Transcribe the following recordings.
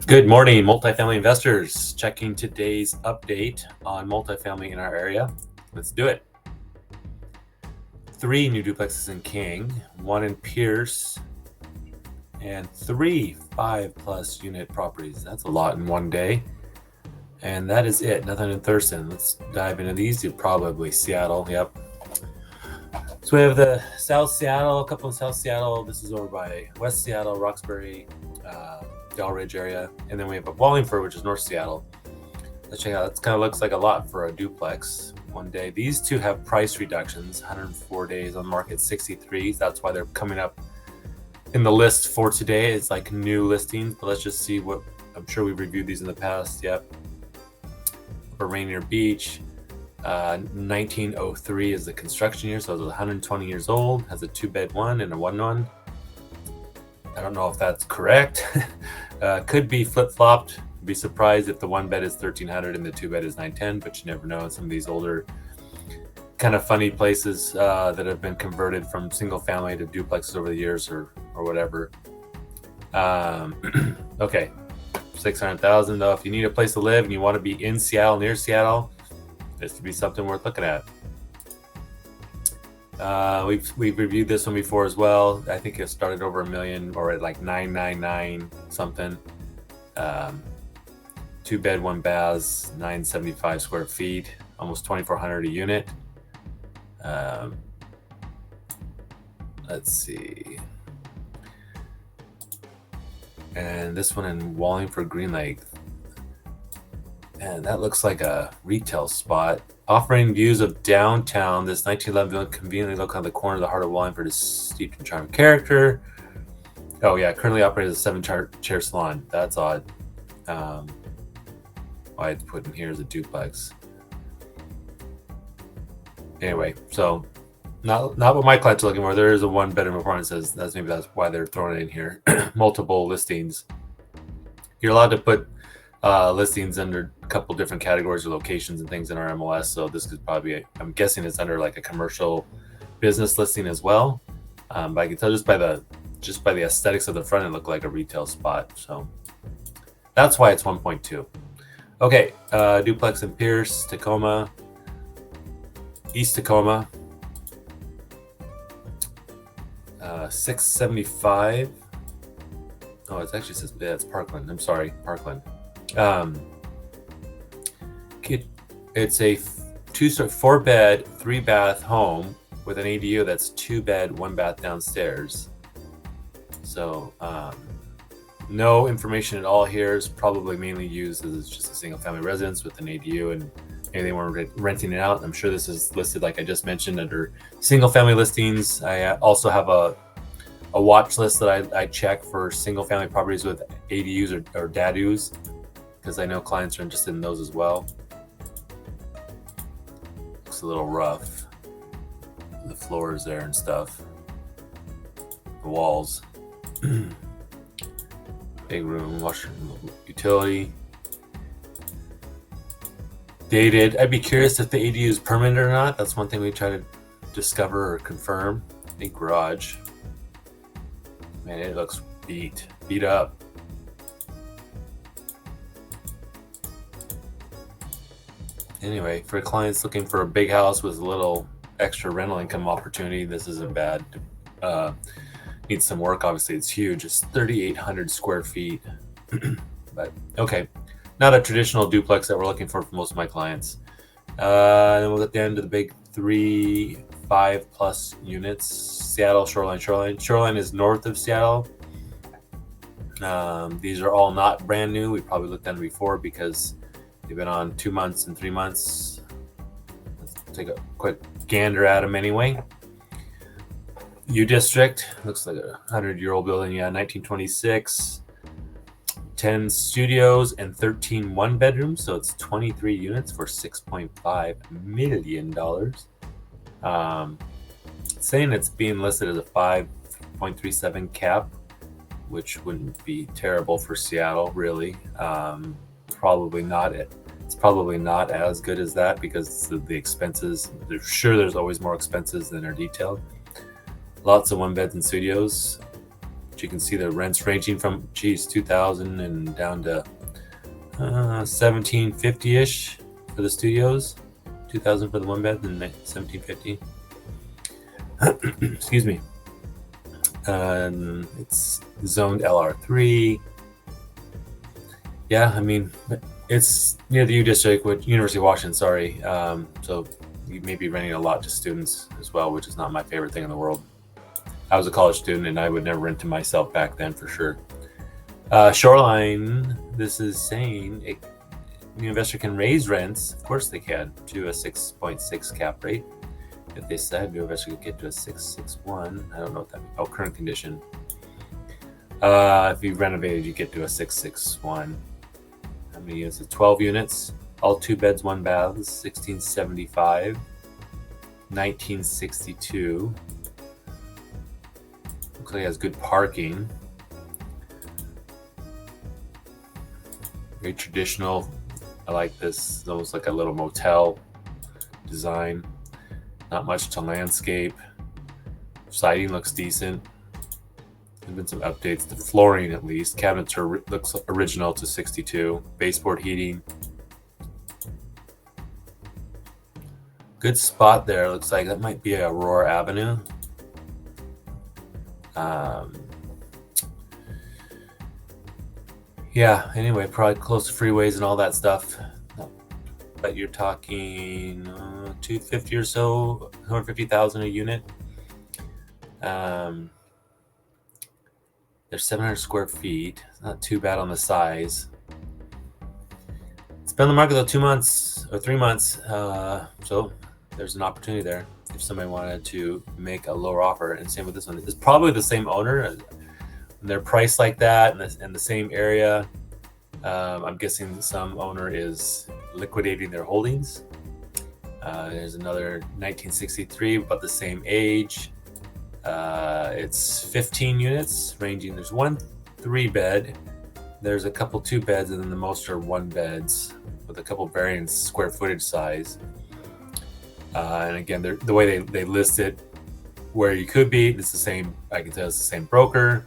Good morning, multifamily investors. Checking today's update on multifamily in our area. Let's do it. 3 new duplexes in King, 1 in Pierce, and 3 5+ unit properties. That's a lot in one day. And that is it. Nothing in Thurston. Let's dive into these. You're probably Seattle. Yep. So we have the South Seattle, a couple in South Seattle. This is over by West Seattle, Roxbury, Delridge area, and then we have a Wallingford, which is North Seattle. Let's check out. It kind of looks like a lot for a duplex one day. These two have price reductions. 104 days on market, 63. That's why they're coming up in the list for today. It's like new listings, but let's just see what. I'm sure we've reviewed these in the past. Yep. For Rainier Beach, 1903 is the construction year, so it's 120 years old. Has a 2-bed 1 and a 1-1. I don't know if that's correct. Could be flip-flopped. Be surprised if the 1-bed is 1,300 and the 2-bed is 910, but you never know in some of these older kind of funny places that have been converted from single family to duplexes over the years or whatever. Okay, 600,000 though. If you need a place to live and you want to be in Seattle, near Seattle, this would be something worth looking at. We've reviewed this one before as well. I think it started over $1 million or at like 999 something. 2-bed 1 baths, 975 square feet, almost 2,400 a unit. Let's see. And this one in Wallingford, Green Lake. And that looks like a retail spot. Offering views of downtown, this 1911 building conveniently located on the corner of the heart of Wallingford is steeped in charm and character. Oh yeah, currently operates as a 7-chair salon. That's odd. Why it's put in here as a duplex. Anyway, so not what my clients are looking for. There is a 1-bedroom apartment. Says that's why they're throwing it in here. Multiple listings. You're allowed to put listings under a couple different categories or locations and things in our MLS. So this could probably I'm guessing it's under like a commercial business listing as well. But I can tell just by the aesthetics of the front, it looked like a retail spot. So that's why it's 1.2. Okay, duplex in Pierce, Tacoma, East Tacoma, 675. Oh, it actually says it's Parkland. I'm sorry, Parkland. It's a 4-bed, 3-bath home with an ADU that's 2-bed, 1-bath downstairs. So no information at all here. Is probably mainly used as just a single family residence with an ADU, and maybe they weren't renting it out. I'm sure this is listed, like I just mentioned, under single family listings. I also have a watch list that I check for single family properties with ADUs or DADUs, because I know clients are interested in those as well. Looks a little rough. The floors there and stuff. The walls. Big room, washroom, utility. Dated. I'd be curious if the ADU is permanent or not. That's one thing we try to discover or confirm. I think garage. Man, it looks beat up. Anyway, for clients looking for a big house with a little extra rental income opportunity, this isn't bad. Needs some work. Obviously, it's huge. It's 3,800 square feet. But okay, not a traditional duplex that we're looking for most of my clients. Then we'll get down to the big 3 5+ units. Seattle, Shoreline. Shoreline is north of Seattle. These are all not brand new. We probably looked at them before because they've been on 2 months and 3 months. Let's take a quick gander at them anyway. U District looks like a 100-year-old building. Yeah, 1926. 10 studios and 13 1-bedrooms, so it's 23 units for $6.5 million. Saying it's being listed as a 5.37 cap, which wouldn't be terrible for Seattle, really. Probably not. It's probably not as good as that because of the expenses. There's always more expenses than are detailed. Lots of 1-beds and studios. But you can see the rents ranging from, geez, 2,000 and down to 1,750-ish for the studios. 2,000 for the one bed and 1,750. Excuse me. It's zoned LR3. Yeah, I mean, it's near the U District, with University of Washington, sorry. So you may be renting a lot to students as well, which is not my favorite thing in the world. I was a college student and I would never rent to myself back then for sure. Shoreline, this is saying the investor can raise rents. Of course they can, to a 6.6 cap rate. If they said new investor could get to a 661, I don't know what that means. Oh, current condition. If you renovated, you get to a 661. How many units? 12 units, all 2 beds, 1 bath, 1675, 1962. Looks like it has good parking. Very traditional. I like this. It's almost like a little motel design. Not much to landscape. Siding looks decent. There's been some updates. The flooring, at least. Cabinets looks original to 62. Baseboard heating. Good spot there. Looks like that might be Aurora Avenue. Yeah, anyway, probably close to freeways and all that stuff. But you're talking 250 or so, 150,000 a unit. There's 700 square feet. It's not too bad on the size. It's been on the market though 2 months or 3 months. So there's an opportunity there if somebody wanted to make a lower offer. And same with this one. It's probably the same owner. They're priced like that in the same area. I'm guessing some owner is liquidating their holdings. There's another 1963, about the same age. It's 15 units ranging. There's 1 3-bed. There's a couple 2 beds, and then the most are 1 beds with a couple varying square footage size. And again, the way they list it, where you could be, it's the same. I can tell it's the same broker.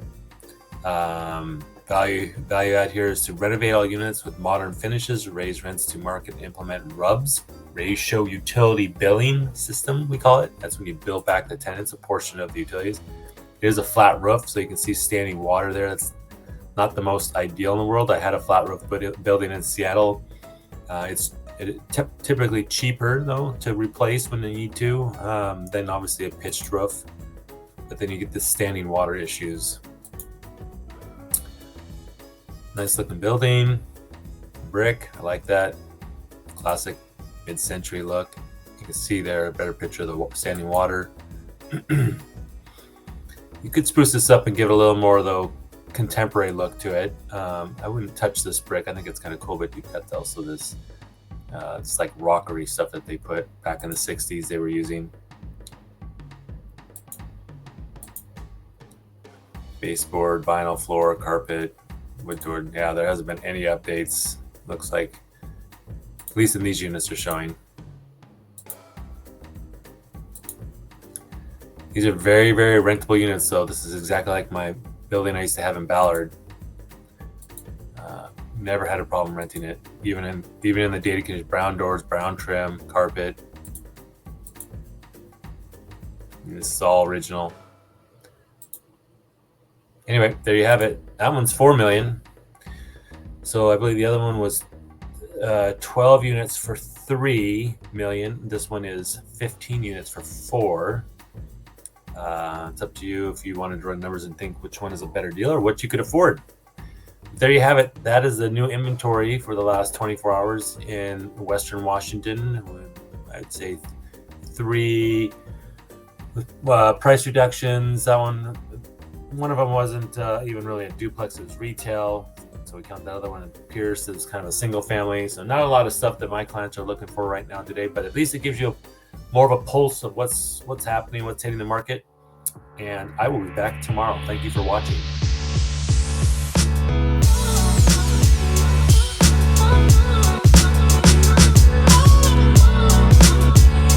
Value add here is to renovate all units with modern finishes, raise rents to market, and implement RUBS, ratio utility billing system, we call it. That's when you bill back the tenants a portion of the utilities. It is a flat roof, so you can see standing water there. That's not the most ideal in the world. I had a flat roof building in Seattle. It's typically cheaper though to replace when they need to than obviously a pitched roof, but then you get the standing water issues. Nice looking building, brick, I like that. Classic mid-century look. You can see there a better picture of the standing water. You could spruce this up and give it a little more though contemporary look to it. I wouldn't touch this brick. I think it's kind of cool, but you've got also this it's like rockery stuff that they put back in the 60s they were using. Baseboard, vinyl floor, carpet, wood door. Yeah, there hasn't been any updates. Looks like, at least in these units, are showing. These are very, very rentable units, so this is exactly like my building I used to have in Ballard. Never had a problem renting it, even in the dated condition. Brown doors, brown trim, carpet. And this is all original. Anyway, there you have it. That one's $4 million. So I believe the other one was 12 units for $3 million. This one is 15 units for $4 million. It's up to you if you wanted to run numbers and think which one is a better deal or what you could afford. There you have it. That is the new inventory for the last 24 hours in Western Washington. I'd say 3 price reductions. That one of them wasn't even really a duplex, it was retail. So we count that other one in Pierce as kind of a single family. So not a lot of stuff that my clients are looking for right now today, but at least it gives you more of a pulse of what's happening, what's hitting the market. And I will be back tomorrow. Thank you for watching.